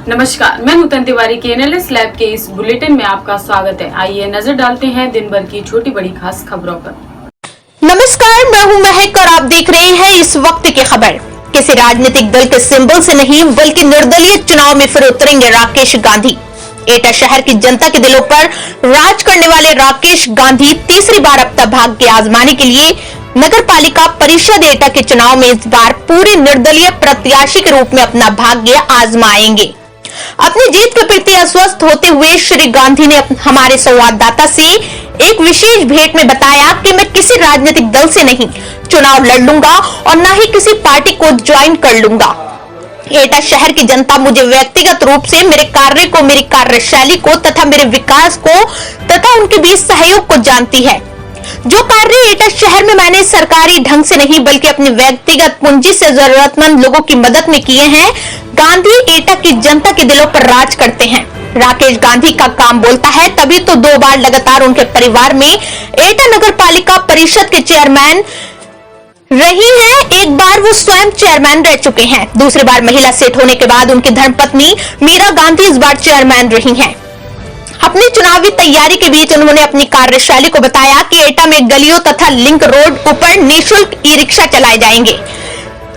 नमस्कार, मैं नूतन तिवारी के एनएलएस लैब के इस बुलेटिन में आपका स्वागत है। आइए नजर डालते हैं दिन भर की छोटी बड़ी खास खबरों पर। नमस्कार, मैं हूं महक और आप देख रहे हैं इस वक्त की खबर। किसी राजनीतिक दल के सिंबल से नहीं बल्कि निर्दलीय चुनाव में फिर उतरेंगे राकेश गांधी। एटा शहर की जनता के दिलों पर राज करने वाले राकेश गांधी तीसरी बार अपना भाग्य आजमाने के लिए नगर पालिका परिषद एटा के चुनाव में इस बार पूरे निर्दलीय प्रत्याशी के रूप में अपना भाग्य आजमाएंगे। अपनी जीत के प्रति आश्वस्त होते हुए श्री गांधी ने हमारे संवाददाता से एक विशेष भेंट में बताया कि मैं किसी राजनीतिक दल से नहीं चुनाव लड़ लूंगा और न ही किसी पार्टी को ज्वाइन कर लूंगा। एटा शहर की जनता मुझे व्यक्तिगत रूप से मेरे कार्य को, मेरी कार्यशैली को तथा मेरे विकास को तथा उनके बीच सहयोग को जानती है। जो कार्य एटा शहर में मैंने सरकारी ढंग से नहीं बल्कि अपनी व्यक्तिगत पूंजी से जरूरतमंद लोगों की मदद में किए हैं, गांधी एटा की जनता के दिलों पर राज करते हैं। राकेश गांधी का काम बोलता है, तभी तो 2 बार लगातार उनके परिवार में एटा नगर पालिका परिषद के चेयरमैन रही हैं। एक बार वो स्वयं चेयरमैन रह चुके हैं। दूसरी बार महिला सेठ होने के बाद उनकी धर्मपत्नी मीरा गांधी इस बार चेयरमैन रही हैं। अपनी चुनावी तैयारी के बीच उन्होंने अपनी कार्यशैली को बताया कि एटा में गलियों तथा लिंक रोड ऊपर निःशुल्क ई-रिक्शा चलाए जाएंगे,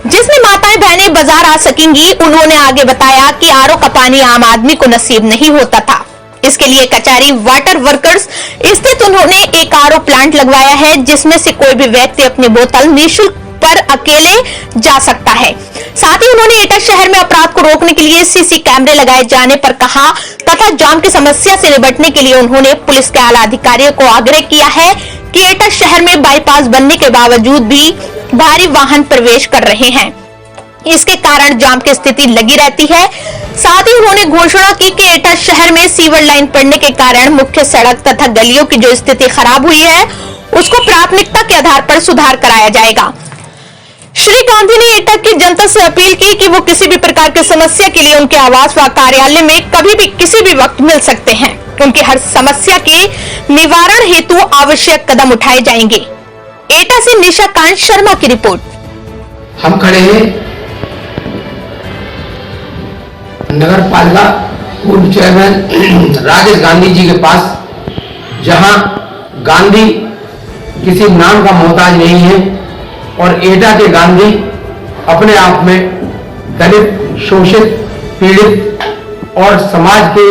जिसमें माताएं बहनें बाजार आ सकेंगी। उन्होंने आगे बताया कि आरओ का पानी आम आदमी को नसीब नहीं होता था। इसके लिए कचहरी वाटर वर्कर्स स्थित उन्होंने एक आरओ प्लांट लगवाया है, जिसमें से कोई भी व्यक्ति अपनी बोतल निःशुल्क पर अकेले जा सकता है। साथ ही उन्होंने एटा शहर में अपराध को रोकने के लिए सीसी कैमरे लगाए जाने पर कहा तथा जाम की समस्या से निपटने के लिए उन्होंने पुलिस के आला अधिकारियों को आग्रह किया है कि एटा शहर में बाईपास बनने के बावजूद भी भारी वाहन प्रवेश कर रहे हैं, इसके कारण जाम की स्थिति लगी रहती है। साथ ही उन्होंने घोषणा की कि एटा शहर में सीवर लाइन पड़ने के कारण मुख्य सड़क तथा गलियों की जो स्थिति खराब हुई है उसको प्राथमिकता के आधार पर सुधार कराया जाएगा। श्री गांधी ने एटा की जनता से अपील की कि वो किसी भी प्रकार की समस्या के लिए उनके आवास व कार्यालय में कभी भी किसी भी वक्त मिल सकते हैं। उनकी हर समस्या के निवारण हेतु आवश्यक कदम उठाए जाएंगे। एटा से निशाकांत शर्मा की रिपोर्ट। हम खड़े हैं नगर पालिका पूर्व चेयरमैन राकेश गांधी जी के पास, जहां गांधी किसी नाम का मोहताज नहीं है और एटा के गांधी अपने आप में दलित, शोषित, पीड़ित और समाज के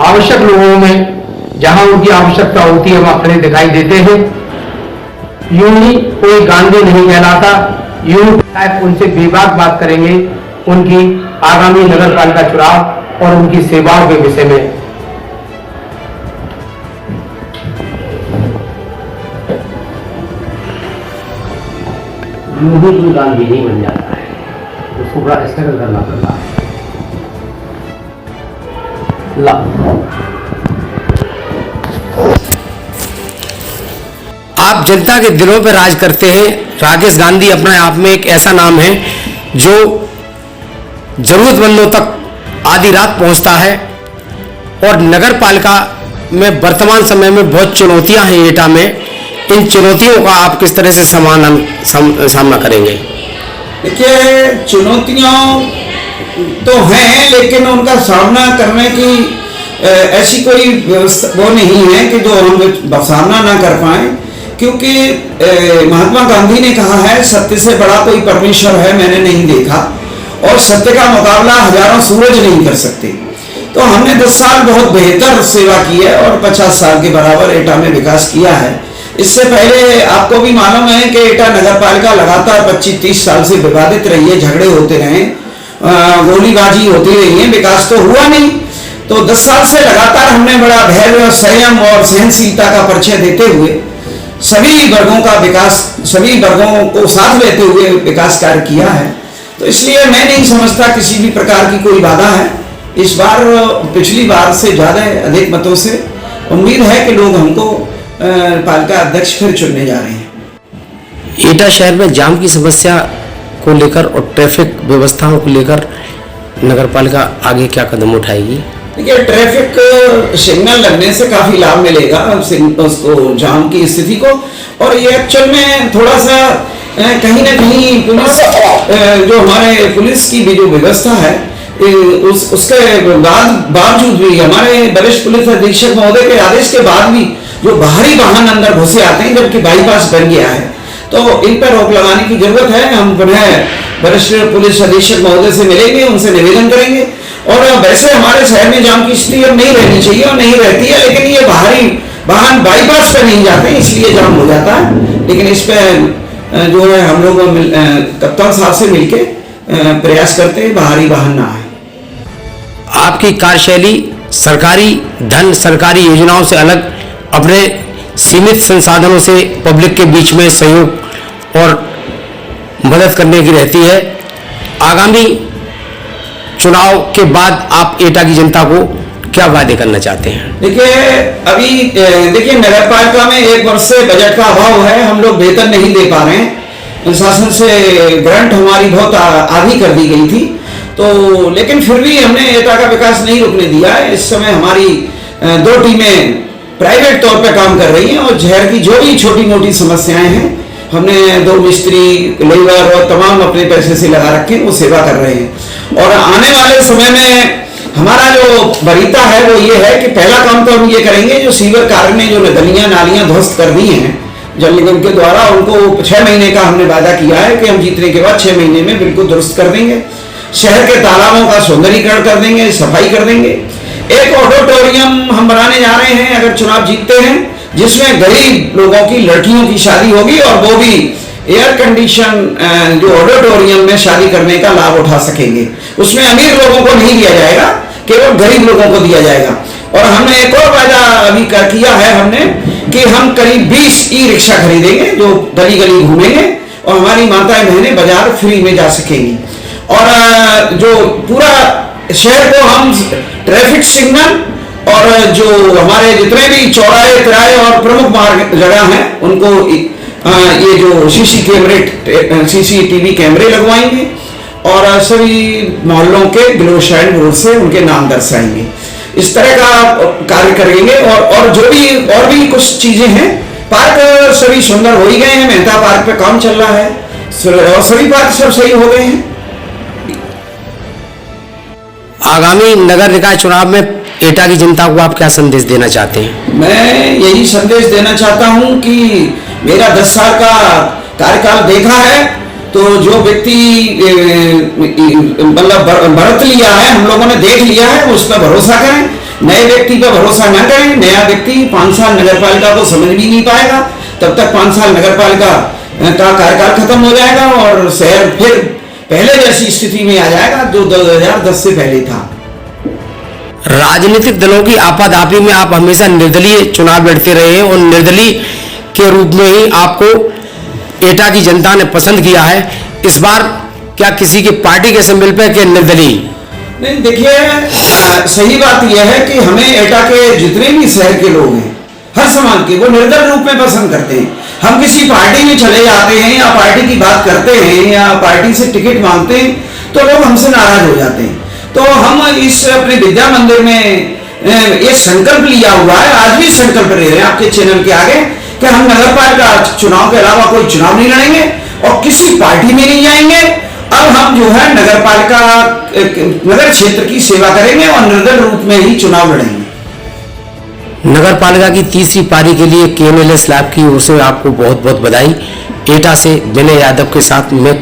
आवश्यक लोगों में जहां उनकी आवश्यकता होती है वहां खड़े दिखाई देते हैं। यूं ही कोई गांधी नहीं कहलाता। यूं उनसे बेबाक बात करेंगे उनकी आगामी नगर पालिका चुनाव और उनकी सेवाओं के विषय में। यूं ही कोई गांधी नहीं बन जाता है, उसको बड़ा स्ट्रगल करना पड़ता है। आप जनता के दिलों पर राज करते हैं। राकेश गांधी अपने आप में एक ऐसा नाम है जो जरूरतमंदों तक आधी रात पहुंचता है और नगर पालिका में वर्तमान समय में बहुत चुनौतियां हैं एटा में। इन चुनौतियों का आप किस तरह से सामना करेंगे? देखिए, चुनौतियां तो हैं, लेकिन उनका सामना करने की ऐसी कोई वो नहीं है कि जो हम सामना ना कर पाए, क्योंकि महात्मा गांधी ने कहा है सत्य से बड़ा कोई परमेश्वर है मैंने नहीं देखा, और सत्य का मुकाबला हजारों सूरज नहीं कर सकते। तो हमने 10 साल बहुत बेहतर सेवा की है और 50 साल के बराबर एटा में विकास किया है। इससे पहले आपको भी मालूम है कि एटा नगर पालिका लगातार 25-30 साल से विवादित रही है, झगड़े होते रहे, गोलीबाजी होती रही है, विकास तो हुआ नहीं। तो 10 साल से लगातार हमने बड़ा धैर्य, संयम और सहनशीलता का परिचय देते हुए सभी वर्गों का विकास, सभी वर्गों को साथ लेते हुए विकास कार्य किया है। तो इसलिए मैं नहीं समझता किसी भी प्रकार की कोई बाधा है। इस बार पिछली बार से ज्यादा अधिक मतों से उम्मीद है कि लोग हमको पालिका अध्यक्ष फिर चुनने जा रहे हैं। एटा शहर में जाम की समस्या को लेकर और ट्रैफिक व्यवस्थाओं को लेकर नगर पालिका आगे क्या कदम उठाएगी? देखिए, ट्रैफिक सिग्नल लगने से काफी लाभ मिलेगा उसको, जाम की स्थिति को। और ये एक्चुअल में थोड़ा सा कहीं ना कहीं पुलिस, जो हमारे पुलिस की भी जो व्यवस्था है, उसके बावजूद भी हमारे वरिष्ठ पुलिस अधीक्षक महोदय के आदेश के बाद भी जो बाहरी वाहन अंदर घुसे आते हैं, जबकि बाईपास बन गया है, तो इन पर रोक लगाने की जरूरत है। हम पुनः वरिष्ठ पुलिस अधीक्षक महोदय से मिलेंगे, उनसे निवेदन करेंगे। और वैसे हमारे शहर में जाम की स्थिति अब नहीं रहनी चाहिए और नहीं रहती है, लेकिन ये बाहरी वाहन बाईपास पे नहीं जाते, इसलिए जाम हो जाता है। लेकिन इस पे जो है हम लोग कप्तान साहब से मिलके प्रयास करते हैं बाहरी वाहन ना आए। आपकी कार्यशैली सरकारी धन, सरकारी योजनाओं से अलग अपने सीमित संसाधनों से पब्लिक के बीच में सहयोग और मदद करने की रहती है। आगामी चुनाव के बाद आप एटा की जनता को क्या वादे करना चाहते हैं? देखिए नगर पालिका में 1 वर्ष से बजट का अभाव है, हम लोग वेतन नहीं दे पा रहे हैं। शासन से ग्रांट हमारी बहुत आधी कर दी गई थी, तो लेकिन फिर भी हमने एटा का विकास नहीं रुकने दिया है। इस समय हमारी 2 टीमें प्राइवेट तौर पे काम कर रही हैं और शहर की जो भी छोटी मोटी समस्याएं हैं, हमने 2 मिस्त्री, लेबर और तमाम अपने पैसे से लगा रखे हैं, वो सेवा कर रहे हैं। और आने वाले समय में हमारा जो वरीयता है वो ये है कि पहला काम तो हम ये करेंगे, जो सीवर कार्य ने जो नदियां नालियां ध्वस्त कर दी हैं जल निगम के द्वारा, उनको 6 महीने का हमने वादा किया है कि हम जीतने के बाद 6 महीने में बिल्कुल दुरुस्त कर देंगे। शहर के तालाबों का सौंदर्यीकरण कर देंगे, सफाई कर देंगे। एक ऑडिटोरियम हम बनाने जा रहे हैं अगर चुनाव जीतते हैं, जिसमें गरीब लोगों की लड़कियों की शादी होगी और वो भी एयर कंडीशन जो ऑडिटोरियम में शादी करने का लाभ उठा सकेंगे। उसमें अमीर लोगों को नहीं दिया जाएगा, केवल गरीब लोगों को दिया जाएगा। और हमने एक और वादा अभी किया है हमने कि हम करीब 20 ई-रिक्शा खरीदेंगे जो गली गली घूमेंगे और हमारी माताएं बहनें बाजार फ्री में जा सकेंगी। और जो पूरा शहर को हम ट्रैफिक सिग्नल और जो हमारे जितने भी चौराहे, तिराहे और प्रमुख मार्ग जगह हैं उनको ये जो सीसीटीवी कैमरे लगवाएंगे और सभी मोहल्लों के ग्लो शाइन बोर्ड से उनके नाम दर्शाएंगे। इस तरह का कार्य करेंगे। और जो भी और भी कुछ चीजें हैं, पार्क सभी सुंदर हो ही गए हैं, मेहता पार्क पे काम चल रहा है और सभी पार्क सब सही हो गए हैं। आगामी नगर निकाय चुनाव में एटा की जनता को आप क्या संदेश देना चाहते हैं? मैं यही संदेश देना चाहता हूं कि मेरा 10 साल का कार्यकाल देखा है, तो जो व्यक्ति मतलब बरत लिया है, हम लोगों ने देख लिया है, उस पर भरोसा करें। नए व्यक्ति पर भरोसा न करें। नया व्यक्ति 5 साल नगर पालिका को समझ भी नहीं पाएगा, तब तक 5 साल नगर पालिका का कार्यकाल खत्म हो जाएगा और शहर फिर पहले जैसी स्थिति में आ जाएगा जो 2010 से पहले था। राजनीतिक दलों की आपाधापी में आप हमेशा निर्दलीय चुनाव लड़ते रहे हैं और निर्दलीय के रूप में ही आपको एटा की जनता ने पसंद किया है। इस बार क्या किसी की पार्टी के सिंबल पे के निर्दलीय? नहीं, देखिए सही बात यह है कि हमें एटा के जितने भी शहर के लोग हैं, हर समाज के, वो निर्दल रूप में पसंद करते हैं। हम किसी पार्टी में चले जाते हैं या पार्टी की बात करते हैं या पार्टी से टिकट मांगते हैं तो लोग हमसे नाराज हो जाते हैं। तो हम इस अपने विद्या मंदिर में ये संकल्प लिया हुआ है, आज भी संकल्प ले रहे हैं आपके चैनल के आगे कि हम नगर पालिका चुनाव के अलावा कोई चुनाव नहीं लड़ेंगे और किसी पार्टी में नहीं जाएंगे। अब हम जो है नगर पालिका नगर क्षेत्र की सेवा करेंगे और निर्दल रूप में ही चुनाव लड़ेंगे। नगर पालिका की तीसरी पारी के लिए KNL स्लैब की ओर से आपको बहुत बहुत बधाई। एटा से विनय यादव के साथ मैं